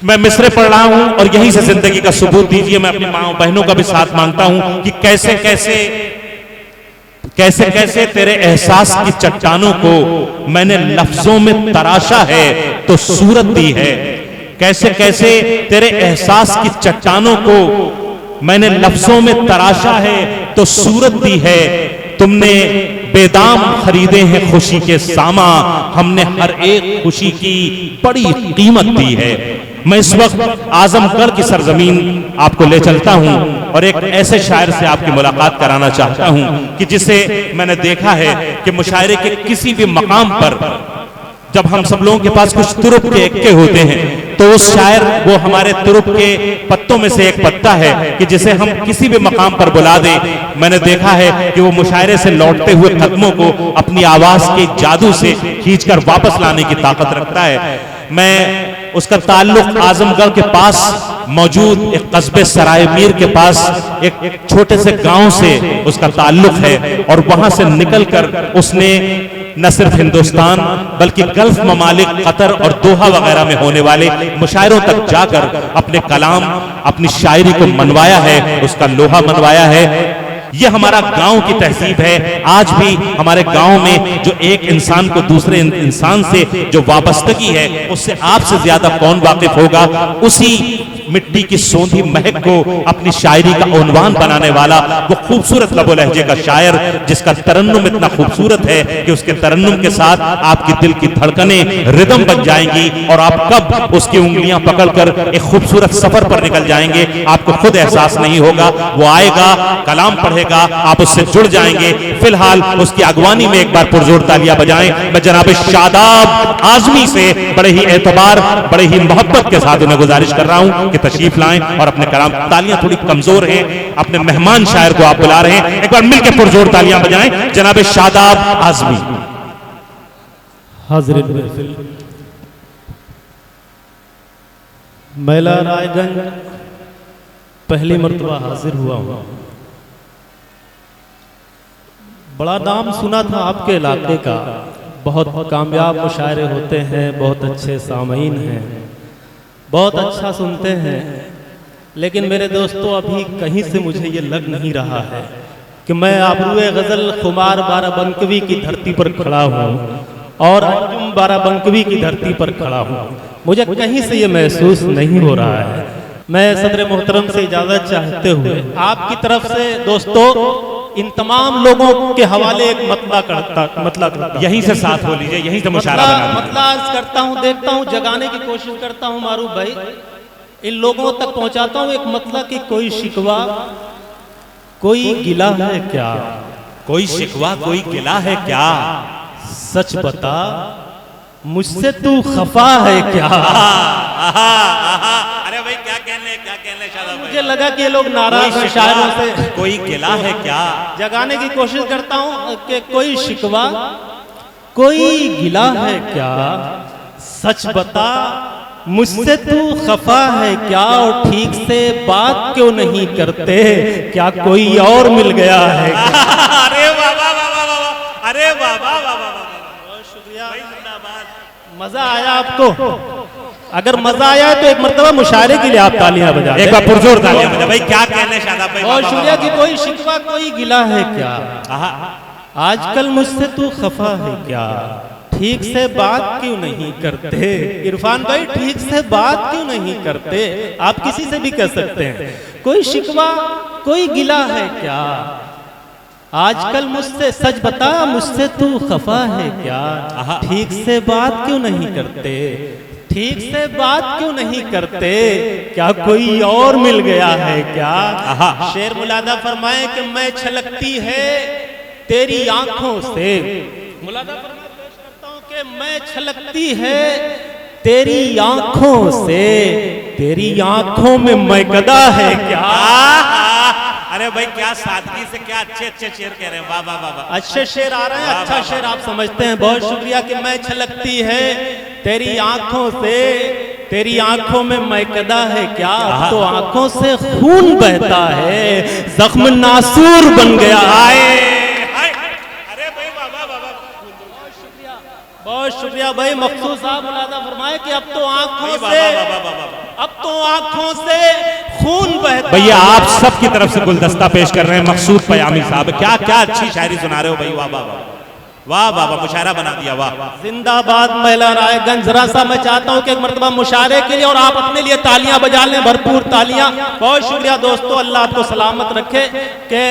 میں مصرے پڑھ رہا ہوں اور یہیں سے زندگی کا ثبوت دیجئے. میں اپنی ماں بہنوں کا بھی ساتھ مانگتا ہوں کہ کیسے کیسے تیرے احساس کی چٹانوں کو میں نے لفظوں میں تراشا ہے تو صورت دی ہے. کیسے تیرے احساس کی چٹانوں کو میں نے لفظوں میں تراشا ہے تو صورت دی ہے. تم نے بے دام خریدے ہیں خوشی کے ساما، ہم نے ہر ایک خوشی کی بڑی قیمت دی ہے. میں اس وقت اعظم گڑھ کی سرزمین آپ کو لے چلتا ہوں اور ایک ایسے شاعر سے آپ کی ملاقات کرانا چاہتا ہوں کہ جسے میں نے دیکھا ہے کہ مشاعرے کے کسی بھی مقام پر جب ہم سب لوگوں کے پاس کچھ ترپ کے اکے ہوتے ہیں تو اس شاعر وہ ہمارے ترپ کے پتوں میں سے ایک پتا ہے کہ جسے ہم کسی بھی مقام پر بلا دیں. میں نے دیکھا ہے کہ وہ مشاعرے سے لوٹتے ہوئے قدموں کو اپنی آواز کے جادو سے کھینچ کر واپس لانے کی طاقت رکھتا ہے. میں اس کا تعلق اعظم گڑھ کے پاس موجود ایک قصبے سرائے میر کے پاس ایک چھوٹے سے گاؤں سے اس کا تعلق ہے اور وہاں سے نکل کر اس نے نہ صرف ہندوستان بلکہ گلف ممالک قطر اور دوحہ وغیرہ میں ہونے والے مشاعروں تک جا کر اپنے کلام اپنی شاعری کو منوایا ہے، اس کا لوہا منوایا ہے. یہ ہمارا گاؤں کی تہذیب ہے. آج بھی ہمارے گاؤں میں جو ایک انسان کو دوسرے انسان سے جو وابستگی ہے اس سے آپ سے زیادہ کون واقف ہوگا. اسی مٹی کی سوندھی مہک کو اپنی شاعری کا عنوان بنانے والا وہ خوبصورت لب و لہجے کا شاعر جس کا ترنم اتنا خوبصورت ہے کہ اس کے ترنم کے ساتھ آپ کی دل کی دھڑکنیں ردم بن جائیں گی اور آپ کب اس کی انگلیاں پکڑ کر ایک خوبصورت سفر پر نکل جائیں گے آپ کو خود احساس نہیں ہوگا. وہ آئے گا، کلام پڑھے گا، آپ اس سے جڑ جائیں گے. فی الحال اس کی اگوانی میں ایک بار پرزور تالیاں بجائیں. میں جناب شاداب اعظمی سے بڑے ہی اعتبار بڑے ہی محبت کے ساتھ انہیں گزارش کر رہا ہوں کہ تشریف لائیں اور اپنے کلام. تالیاں تھوڑی کمزور ہیں، اپنے مہمان شاعر کو آپ بلا رہے ہیں، ایک بار مل کے پرزور تالیاں بجائیں جناب شاداب اعظمی. حاضرین محفل، میلہ رائے گنج پہلی مرتبہ حاضر ہوا ہوں. بڑا نام سنا تھا آپ کے علاقے کا، بہت کامیاب مشاعرے ہوتے ہیں، بہت اچھے سامعین ہیں، بہت اچھا سنتے ہیں. لیکن میرے دوستو ابھی کہیں سے مجھے یہ لگ نہیں رہا ہے کہ میں آبروئے غزل خمار بارہ بنکوی کی دھرتی پر کھڑا ہوں اور انجم بارہ بنکوی کی دھرتی پر کھڑا ہوں. مجھے کہیں سے یہ محسوس نہیں ہو رہا ہے. میں صدر محترم سے اجازت چاہتے ہوئے آپ کی طرف سے دوستو ان تمام لوگوں کے حوالے ایک مطلع کرتا یہیں سے ساتھ ہو لیجئے، یہیں سے مشاعرہ بنا مطلع عرض کرتا ہوں، دیکھتا ہوں، جگانے کی کوشش کرتا ہوں معروف بھائی، ان لوگوں تک پہنچاتا ہوں ایک مطلع کہ کوئی شکوہ کوئی گلہ ہے کیا، کوئی شکوہ کوئی گلہ ہے کیا، سچ بتا مجھ سے تو خفا ہے کیا. ارے بھائی کیا کہنے شاداب بھائی، مجھے لگا کہ یہ لوگ ناراض ہیں شاعروں سے. کوئی گلہ ہے کیا، جگانے کی کوشش کرتا ہوں کہ کوئی شکوہ کوئی گلہ ہے کیا، سچ بتا مجھ سے تو خفا ہے کیا، اور ٹھیک سے بات کیوں نہیں کرتے، کیا کوئی اور مل گیا ہے کیا. ارے بابا ارے بابا بہت شکریہ. مزہ آیا آپ کو؟ اگر مزہ آیا ہے تو ایک مرتبہ مشاعرے کے لیے آپ تالیاں بجا دیں. ایک بار پرزور تالیاں بجا. بھائی کیا کہنے شاداب بھائی، بہت شکریہ. کہ کوئی شکوہ کوئی گلہ ہے کیا، آج کل مجھ سے تو خفا ہے کیا، ٹھیک سے بات کیوں نہیں کرتے. عرفان بھائی ٹھیک سے بات کیوں نہیں کرتے، آپ کسی سے بھی کہہ سکتے ہیں. کوئی شکوہ کوئی گلہ ہے کیا، آج کل مجھ سے سچ بتا مجھ سے تو خفا ہے کیا، ٹھیک سے بات کیوں نہیں کرتے، ٹھیک سے بات کیوں نہیں کرتے، کیا کوئی اور مل گیا ہے کیا. شعر ملادہ فرمائے کہ میں چھلکتی ہے تیری آنکھوں سے. ملادہ فرمائے پیش کرتا ہوں کہ میں چھلکتی ہے تیری آنکھوں سے، تیری آنکھوں میں میں گدا ہے کیا. ارے بھائی کیا سادگی سے کیا اچھے شعر کہہ رہے ہیں. واہ واہ واہ، اچھے شعر آ رہے ہیں، اچھا شعر آپ سمجھتے ہیں. بہت شکریہ. کہ میں چھلکتی ہے تیری آنکھوں سے، تیری آنکھوں میں میکدہ ہے کیا، تو آنکھوں سے خون بہتا ہے، زخم ناسور بن گیا ہے. بہت شکریہ شکریہ بھائی مقصود صاحب ملاحظہ فرمائے کہ اب تو آنکھوں سے خون بہتا ہے۔ بھیا آپ سب کی طرف سے گلدستہ پیش کر رہے ہیں مقصود پیامی صاحب، کیا کیا اچھی شاعری سنا رہے ہو بھائی، واہ واہ واہ واہ واہ واہ، مشاعرہ بنا دیا، واہ زندہ باد میلا رائے گنج۔ ذرا سا میں چاہتا ہوں کہ ایک مرتبہ مشاعرے کے لیے اور آپ اپنے لیے تالیاں بجا لیں، بھرپور تالیاں۔ بہت شکریہ دوستو، اللہ آپ کو سلامت رکھے۔ کہ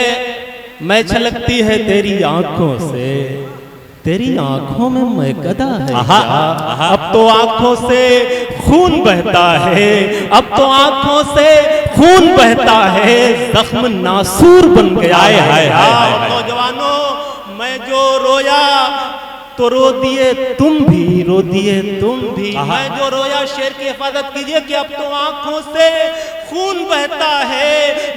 میں چھلکتی ہے تیری آنکھوں سے، تیری آنکھوں میں میکدہ ہے کیا؟ اب تو آنکھوں سے خون بہتا ہے، اب تو آنکھوں سے خون بہتا ہے، زخم ناسور بن گیا ہے۔ نوجوانوں میں جو رویا تو رو دیے تم بھی، رو دیے تم بھی۔ میں جو رویا شعر کی حفاظت کیجئے کہ اب تو آنکھوں سے خون بہتا ہے،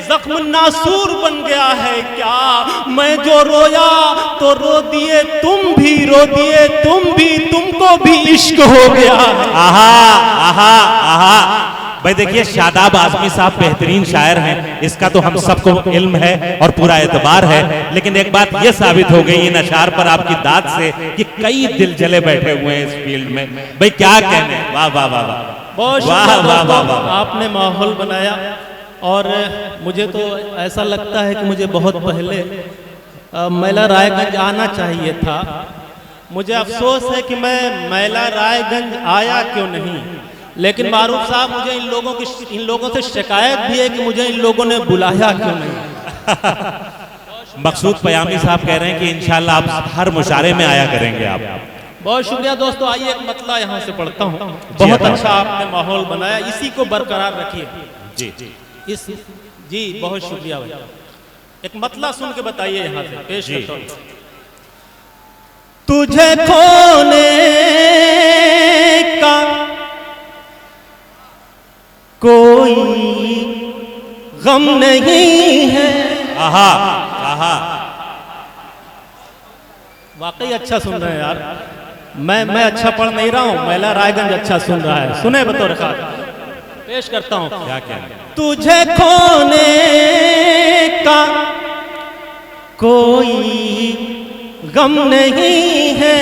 زخم ناسور بن گیا ہے کیا؟ میں جو رویا تو رو دیے تم بھی، رو دیے تم بھی، تم کو بھی عشق ہو گیا ہے۔ بھائی دیکھیے شاداب اعظمی صاحب بہترین شاعر ہیں، اس کا تو ہم سب کو علم ہے اور پورا اعتبار ہے، لیکن ایک بات یہ ثابت ہو گئی ان اشعار پر آپ کی داد سے کہ کئی دل جلے بیٹھے ہوئے ہیں اس فیلڈ میں۔ بھائی کیا کہنے، واہ واہ واہ واہ، بہت شکریہ دوستو، آپ نے ماحول بنایا اور مجھے تو ایسا لگتا ہے کہ مجھے بہت پہلے میلہ رائے گنج آنا چاہیے تھا۔ مجھے افسوس ہے کہ میں میلہ رائے گنج آیا کیوں نہیں، لیکن معروف صاحب مجھے ان لوگوں سے شکایت بھی ہے کہ مجھے ان لوگوں نے بلایا کیوں نہیں۔ مقصود پیامی صاحب کہہ رہے ہیں کہ انشاءاللہ آپ ہر مشاعرے میں آیا کریں گے آپ۔ بہت شکریہ دوستو، آئیے ایک مطلع یہاں سے پڑھتا ہوں۔ بہت اچھا آپ نے ماحول بنایا، اسی کو برقرار رکھیے۔ جی بہت شکریہ بھائی، ایک مطلع سن کے بتائیے یہاں سے پیش کرتا ہوں۔ تجھے کھونے کا کوئی غم نہیں ہے۔ واقعی اچھا سن رہے ہیں یار، میں اچھا پڑھ نہیں رہا ہوں، میلہ رائے گنج اچھا سن رہا ہے۔ سنیں بطور خاص پیش کرتا ہوں۔ تجھے کھونے کا کوئی غم نہیں ہے،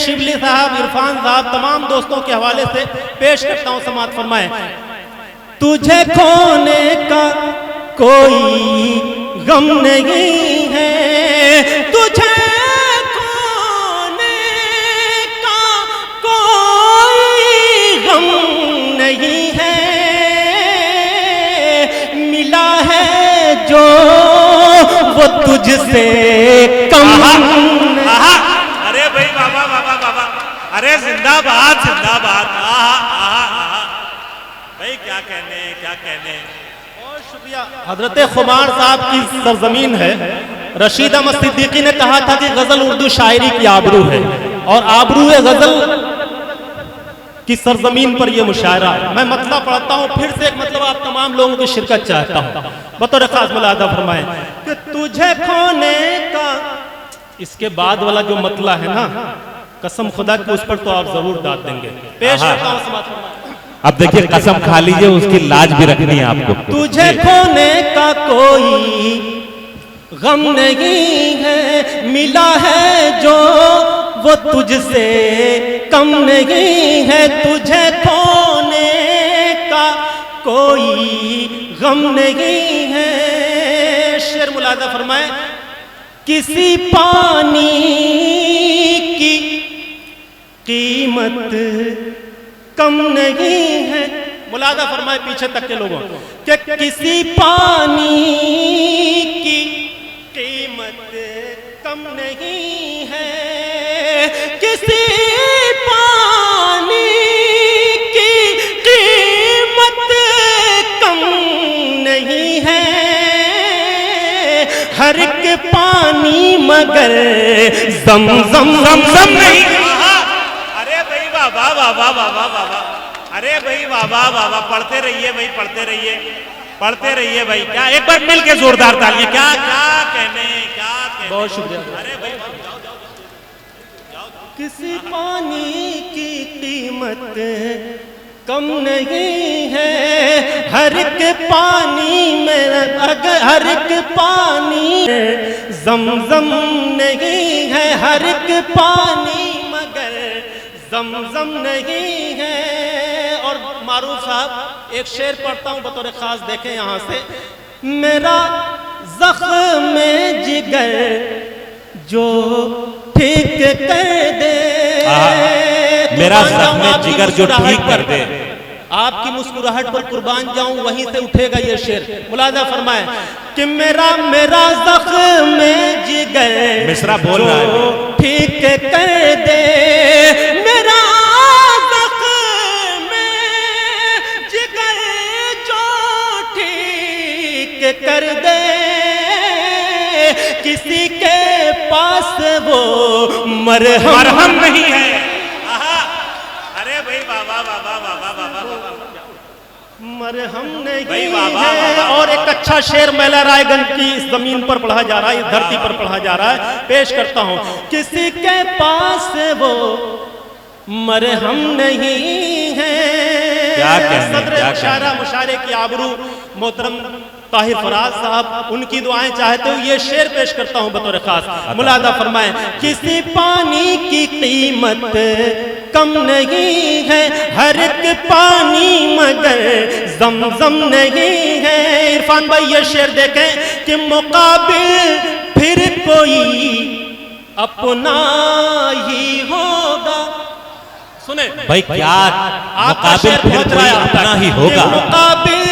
شبلی صاحب، عرفان صاحب، تمام دوستوں کے حوالے سے پیش کرتا ہوں، سماعت فرمائیں۔ تجھے کھونے کا کوئی غم نہیں ہے، تجھے کھونے کا کوئی غم نہیں ہے، ملا ہے جو وہ تجھ سے کم۔ ارے بھائی بابا بابا بابا، ارے زندہ باد زندہ باد، بھائی کیا کہنے کیا کہنے۔ بہت شکریہ۔ حضرت خمار صاحب کی سرزمین ہے، رشید احمد صدیقی نے کہا تھا کہ غزل اردو شاعری کی آبرو ہے، اور آبرو غزل کی سرزمین پر یہ مشاعرہ ہے۔ میں مطلع پڑھتا ہوں، پھر سے ایک مطلب آپ تمام لوگوں کی شرکت چاہتا ہوں، بطور خاص ملاحظہ فرمائیں کہ تجھے کھونے کا، اس کے بعد والا جو مطلع ہے نا، قسم خدا کہ اس پر تو آپ ضرور داد دیں گے۔ پیش کرتا ہوں، سماعت فرمائیں۔ اب دیکھیے قسم کھا لیجئے، اس کی لاج بھی رکھنی ہے آپ کو۔ تجھے کھونے کا کوئی غم نہیں ہے، ملا ہے جو وہ تجھ سے کم نہیں ہے، تجھے کھونے کا کوئی غم نہیں ہے۔ شعر ملاحظہ فرمائیں۔ کسی پانی کی قیمت کم نہیں ہے، ملاحظہ فرمائے پیچھے تک کے لوگوں کہ کسی پانی کی قیمت کم نہیں ہے، کسی پانی کی قیمت کم نہیں ہے، ہر ایک پانی مگر زمزم نہیں۔ واہ واہ واہ واہ واہ واہ، ارے بھائی واہ واہ واہ واہ، پڑھتے رہیے بھائی، پڑھتے رہیے، پڑھتے رہیے بھائی۔ کیا ایک بار مل کے زوردار تالیاں، کیا کیا کہنے کیا کہنے۔ بہت شکریہ۔ ارے بھائی کسی پانی کی قیمت کم نہیں ہے، ہر ایک پانی میں اگر ہر ایک پانی زمزم نہیں ہے، ہر ایک پانی مگر زمزم نہیں ہے. اور معروف صاحب ایک شعر پڑھتا ہوں بطور خاص، دیکھیں یہاں سے. میرا زخم جگر جو ٹھیک کر دے، میرا زخم جگر جو ٹھیک کر دے. آپ کی مسکراہٹ پر قربان جاؤں، وہیں سے اٹھے گا یہ شعر. ملاحظہ فرمائیں کہ میرا زخم جگر مصرع بول رہا ہے ٹھیک کر دے، میرا زخم جگر جو ٹھیک کر دے. کسی کے پاس وہ مرہم نہیں ہے. ارے بھائی بابا بابا بابا بابا مرہم نہیں ہے. اور ایک اچھا شعر میلا رائے گنج کی اس زمین پر پڑھا جا رہا ہے، اس دھرتی پر پڑھا جا رہا ہے، پیش کرتا ہوں. کسی کے پاس وہ مرہم نہیں ہے. صدر مشاعرے کی آبرو محترم طاہر فراز صاحب، ان کی دعائیں چاہتے ہو یہ شعر پیش کرتا ہوں بطور خاص. ملاحظہ فرمائیں. کسی پانی کی قیمت کم نہیں ہے، ہر ایک پانی مگر زمزم نہیں ہے. عرفان بھائی یہ شعر دیکھیں کہ مقابل پھر کوئی اپنا ہی ہوگا. سنیں بھائی کیا مقابل پھر کوئی اپنا ہی ہوگا. مقابل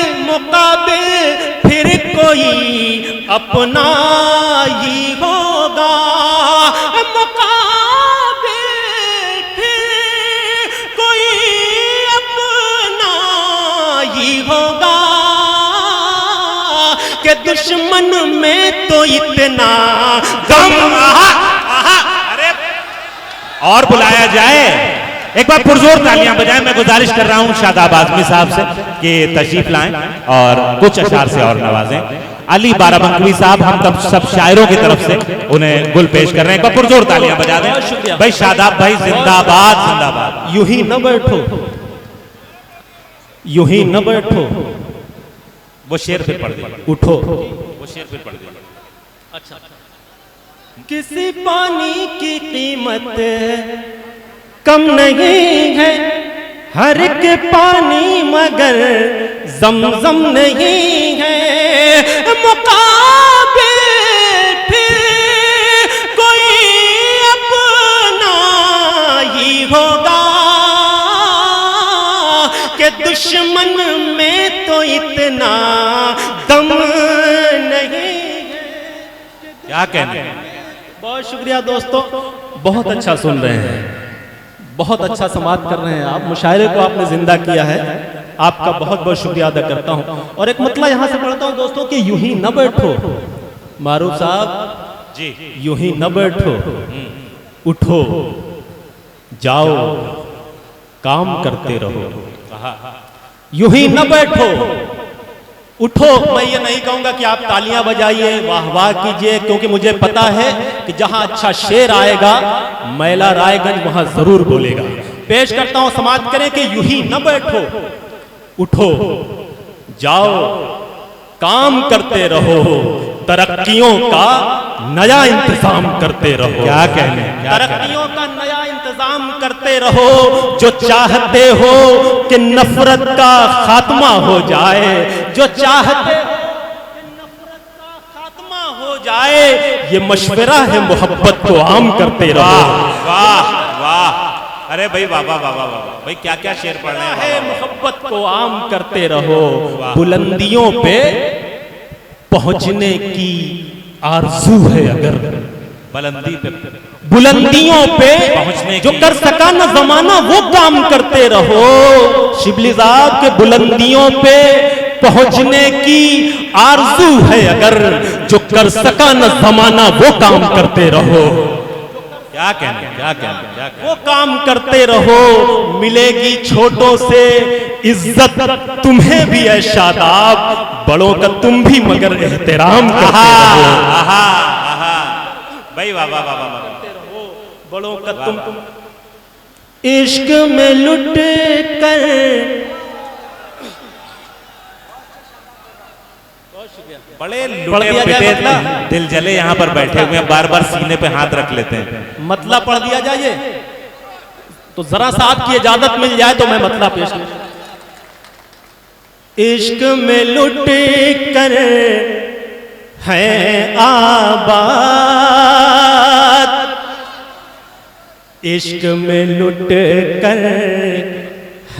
پھر کوئی اپنا ہی ہوگا. مقابل پھر کوئی اپنا ہی ہوگا کہ دشمن میں تو اتنا غم. اور بلایا جائے. ایک بار پرزور تالیاں بجائیں. میں گزارش کر رہا ہوں شاداب اعظمی صاحب سے کہ تشریف لائیں اور کچھ اشعار سے اور نوازیں. علی بارہ بنکوی صاحب ہم سب شاعروں کی طرف سے انہیں گل پیش کر رہے ہیں. ایک بار پرزور تالیاں بجا دیں. بھائی شاداب بھائی زندہ آباد زندہ آباد. یوں ہی نہ بیٹھو، یوں ہی نہ بیٹھو، وہ شعر پھر پڑھ دیں. اٹھو. وہ شعر پھر پڑھ دیں. اچھا. کسی پانی کی قیمت کم نہیں ہے، ہر ایک پانی مگر زمزم نہیں ہے. مقابل پھر کوئی اپنا ہی ہوگا کہ دشمن میں تو اتنا دم نہیں ہے. کیا کہنے ہیں. بہت شکریہ دوستو، بہت اچھا سن رہے ہیں، بہت اچھا سماعت کر رہے ہیں آپ. مشاعرے کو آپ نے زندہ کیا ہے، آپ کا بہت بہت شکریہ ادا کرتا ہوں. اور ایک مطلع یہاں سے پڑھتا ہوں دوستوں کہ یوں ہی نہ بیٹھو. معروف صاحب جی یوں ہی نہ بیٹھو، اٹھو جاؤ کام کرتے رہو. یوں ہی نہ بیٹھو، اٹھو. میں یہ نہیں کہوں گا کہ آپ تالیاں بجائیے، واہ واہ کیجئے، کیونکہ مجھے پتا ہے کہ جہاں اچھا شعر آئے گا میلہ رائے گنج وہاں ضرور بولے گا. پیش کرتا ہوں، سماعت کریں کہ یوں ہی نہ بیٹھو، اٹھو جاؤ کام کرتے رہو، ترقیوں کا نیا انتظام کرتے رہو. کیا کہنے. ترقیوں کا نیا انتظام کرتے رہو. جو چاہتے ہو کہ نفرت کا خاتمہ ہو جائے، جو چاہتے ہو کہ نفرت کا خاتمہ ہو جائے، یہ مشورہ ہے محبت کو عام کرتے رہو. واہ واہ. ارے بھائی بابا بابا بابا بھائی کیا کیا شعر پڑھ رہے ہیں. محبت کو عام کرتے رہو. بلندیوں پہ پہنچنے کی آرزو ہے اگر، بلندیوں پہ جو کر سکا نہ زمانہ وہ کام کرتے رہو. شبلی صاحب کے بلندیوں پہ پہنچنے کی آرزو ہے اگر، جو کر سکا نہ زمانہ وہ کام کرتے رہو. کیا کہنے کیا کہنے. وہ کام کرتے رہو. ملے گی چھوٹوں سے عزت تمہیں بھی اے شاداب، بڑوں کا تم بھی مگر احترام کرتے رہو. بھائی بابا بابا بڑوں کا تم عشق میں لٹ کر. بڑے لٹے پٹے دل جلے یہاں پر بیٹھے ہوئے ہیں، بار بار سینے پہ ہاتھ رکھ لیتے ہیں. مطلب پڑھ دیا جائے. تو ذرا سا آپ کی اجازت مل جائے تو میں مطلب پیش کروں. عشق میں لٹ کر ہے آباد، عشق میں لٹ کر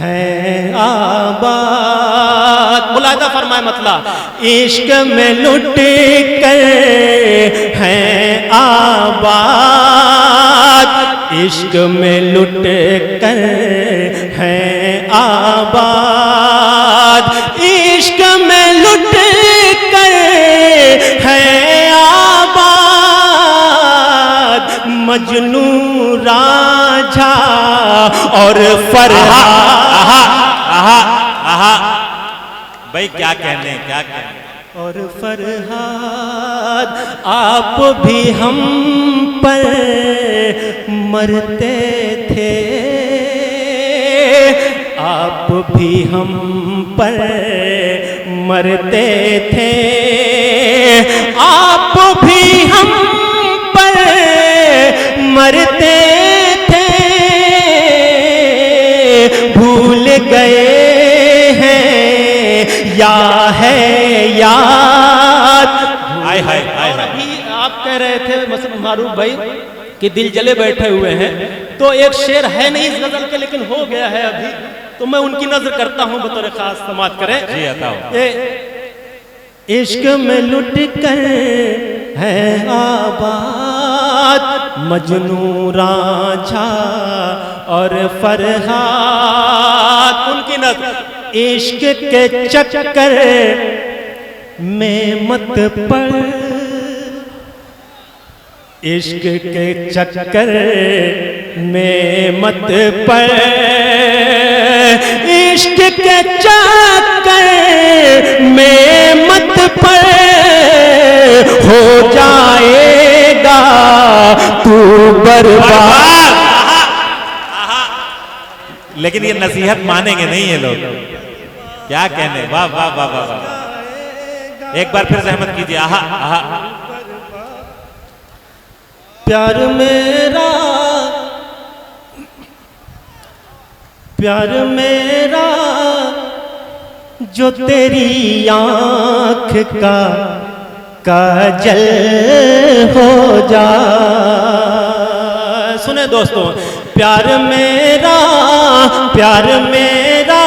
ہے آباد. ملاحظہ فرمائے مطلب، عشق میں لٹ کر ہے آباد، عشق میں لٹ کر ہے آباد، عشق میں لٹ کر ہے آباد. مجنو راجھا اور فرحاد، بھائی کیا کہنے کیا کہنے، اور فرحاد آپ بھی ہم پر مرتے تھے، آپ بھی ہم پر مرتے تھے، آپ بھی ہم پر مرتے تھے، بھول گئے ہیں یا ہے یاد. ہائے ہائے ہائے اور ابھی آپ کہہ رہے تھے مثلا معروف بھائی کہ دل جلے بیٹھے ہوئے ہیں، تو ایک شعر ہے نہیں اس غزل کے لیکن ہو گیا ہے ابھی، تو میں ان کی نظر کرتا ہوں بطور خاص سماعت کریں. جی عطا ہو. عشق میں لٹ کر ہے آباد، مجنو راجھا اور فرحاد. ان کی نظر عشق کے چکر میں مت پڑ، عشق کے چکر میں مت پڑ، عشق کے چکر میں مت پڑ، ہو جائے گا تو برباد. لیکن یہ نصیحت مانیں گے نہیں یہ لوگ، کیا کہنے. واہ واہ واہ واہ واہ. ایک بار پھر زحمت کیجیے. آہا آہا. پیار میرا، پیار میرا جو تیری آنکھ کا کاجل ہو جائے. سنیں دوستو، پیار میرا، پیار میرا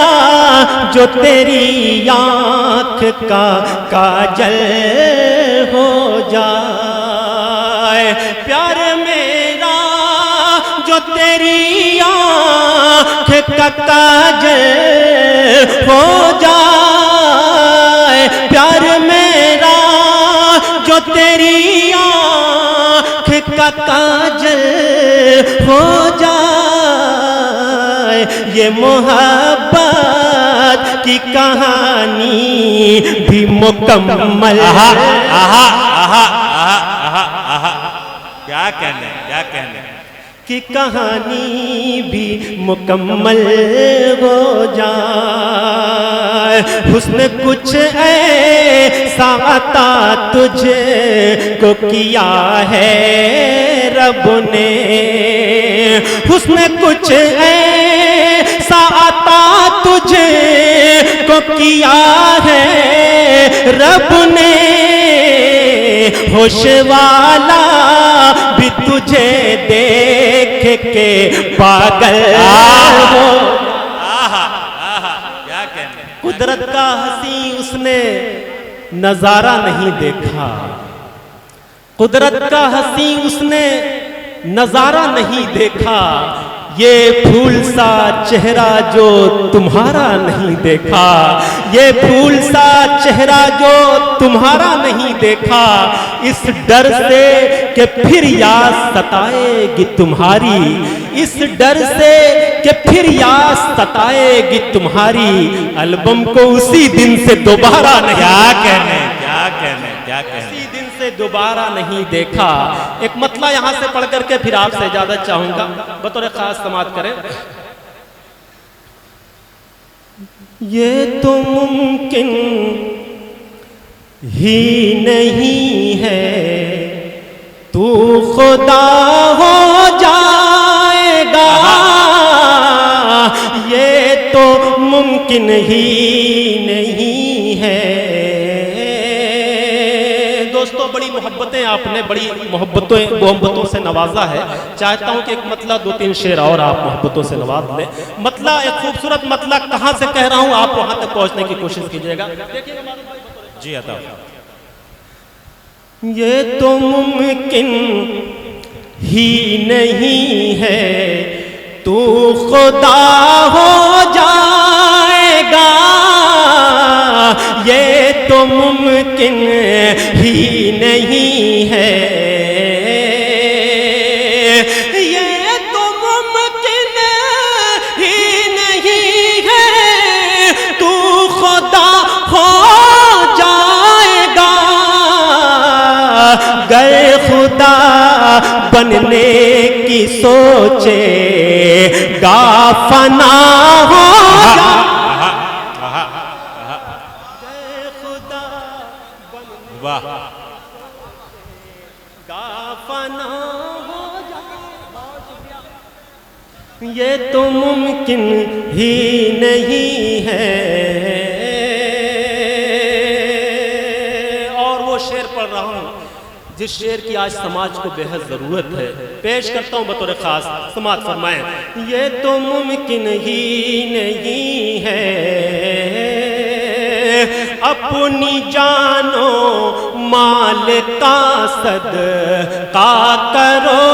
جو تیری آنکھ کا کاجل ہو جائے، پیار میرا جو تیری آنکھ کا کاجل ہو جائے، پیار میرا جو تیری آنکھ کا کاجل ہو جائے. یہ محبت کی کہانی بھی مکمل. آہا آہا آہا آہا آہا. کیا کہنے کیا کہنے. کی کہانی بھی مکمل ہو جائے. حسن کچھ ایسا عطا تجھے کو کیا ہے رب نے، حسن کچھ ایسا عطا تجھے کو کیا ہے رب نے، ہوش والا بھی تجھے دیکھ کے پاگل ہو. کیا کہنے. قدرت کا حسین اس نے نظارہ نہیں دیکھا، قدرت کا حسین اس نے نظارہ نہیں دیکھا، یہ پھول سا چہرہ جو تمہارا نہیں دیکھا، یہ پھول سا چہرہ جو تمہارا نہیں دیکھا، اس ڈر سے کہ پھر یاد ستائے گی تمہاری، اس ڈر سے کہ پھر یاد ستائے گی تمہاری، البم کو اسی دن سے دوبارہ نہیں. کیا کہنے کیا کہنے کیا کہنے. اسی دن سے دوبارہ نہیں دیکھا. ایک مطلع یہاں سے پڑھ کر کے پھر آپ سے اجازت چاہوں گا، بطور خاص سماعت کریں. یہ تو ممکن ہی نہیں ہے تو خدا ہو جائے گا، ممکن ہی نہیں ہے. دوستو بڑی محبتیں آپ نے بڑی محبتوں سے نوازا ہے. چاہتا ہوں کہ ایک مطلع 2-3 شعر اور آپ محبتوں سے نواز لیں. مطلع ایک خوبصورت مطلع کہاں سے کہہ رہا ہوں آپ وہاں تک پہنچنے کی کوشش کیجئے گا. جی عطا. یہ تو ممکن ہی نہیں ہے تو خدا ہو جائے گا. یہ تو ممکن ہی نہیں ہے. یہ تو ممکن ہی نہیں ہے تو خدا ہو جائے گا. گر خدا بننے کی سوچے گا فنا ہو جائے خدا واہ. گا فنا ہو جائے. یہ تو ممکن ہی نہیں ہے. اور وہ شعر پڑھ رہا ہوں جس شعر کی آج سماج کو بے حد ضرورت ہے. پیش کرتا ہوں بطور خاص. سماعت فرمائیں. یہ تو ممکن ہی نہیں ہے اپنی جان و مال کا صدقہ کرو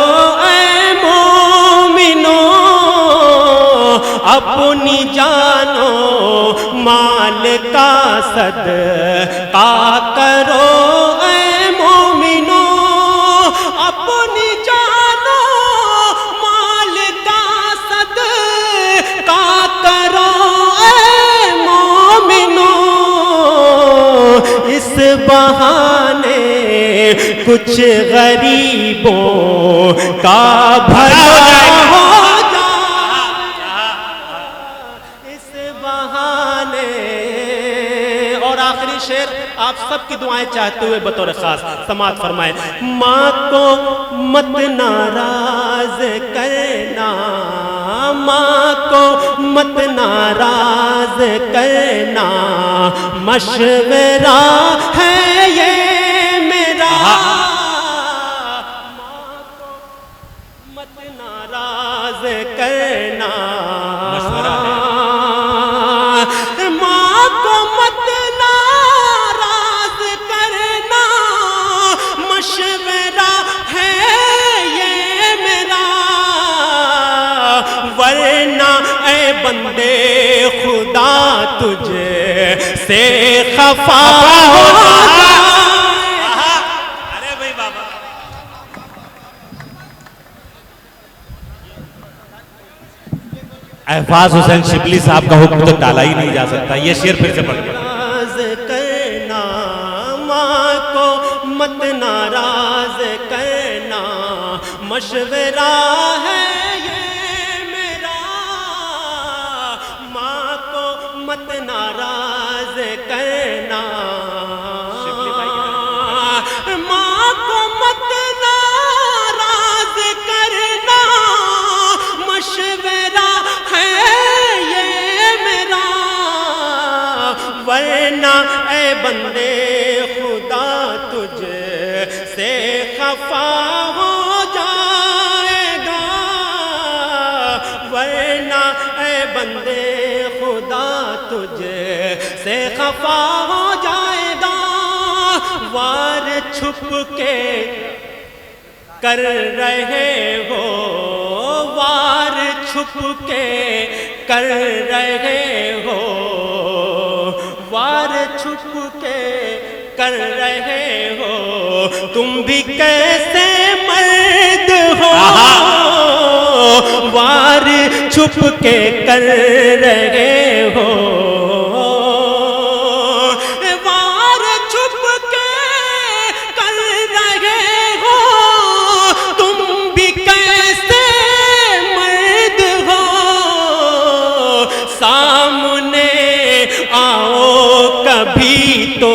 اے مومنو. اپنی جان و مال کا صدقہ کرو اے مومنو. اپنی جان و مال کا صدقہ کرو اے مومنو. اس بہانے کچھ غریبوں کا بھلا ہو جائے. اس بہانے. اور آخری شعر آپ سب کی دعائیں چاہتے ہوئے بطور خاص. سماعت فرمائیں. ماں کو مت ناراض کرنا. ماں کو مت ناراض کرنا. مشورہ ہے یہ میرا. ماں کو مت ناراض کرنا. ماں کو مت ناراض کرنا. مشورہ ہے یہ میرا. ورنہ اے بندے خدا تجھے سے خفا ہو جائے. ارے بھائی بابا. احفاظ حسین شبلی صاحب کا حکم تو ٹالا ہی نہیں جا سکتا. یہ شعر پھر سے پڑھ گیا. ناراض کرنا. ماں کو مت ناراض کرنا. مشورہ ہے یہ میرا. ماں کو مت ناراض کرنا. ماں کو مت ناراض کرنا. مشورہ ہے یہ میرا. ورنہ اے بندے خدا تجھے سے خفا ہو جائے گا. ورنہ اے بندے خدا تجھے سے خفا ہو جائے گا. وار چھپ کے کر رہے ہو. وار چھپ کے کر رہے ہو. وار چھپ کے کر رہے ہو. تم بھی کیسے مرد ہو. وار چھپ کے کر رہے ہو. وار چھپ کے کر رہے ہو. تم بھی کیسے مرد ہو. سامنے آؤ کبھی تو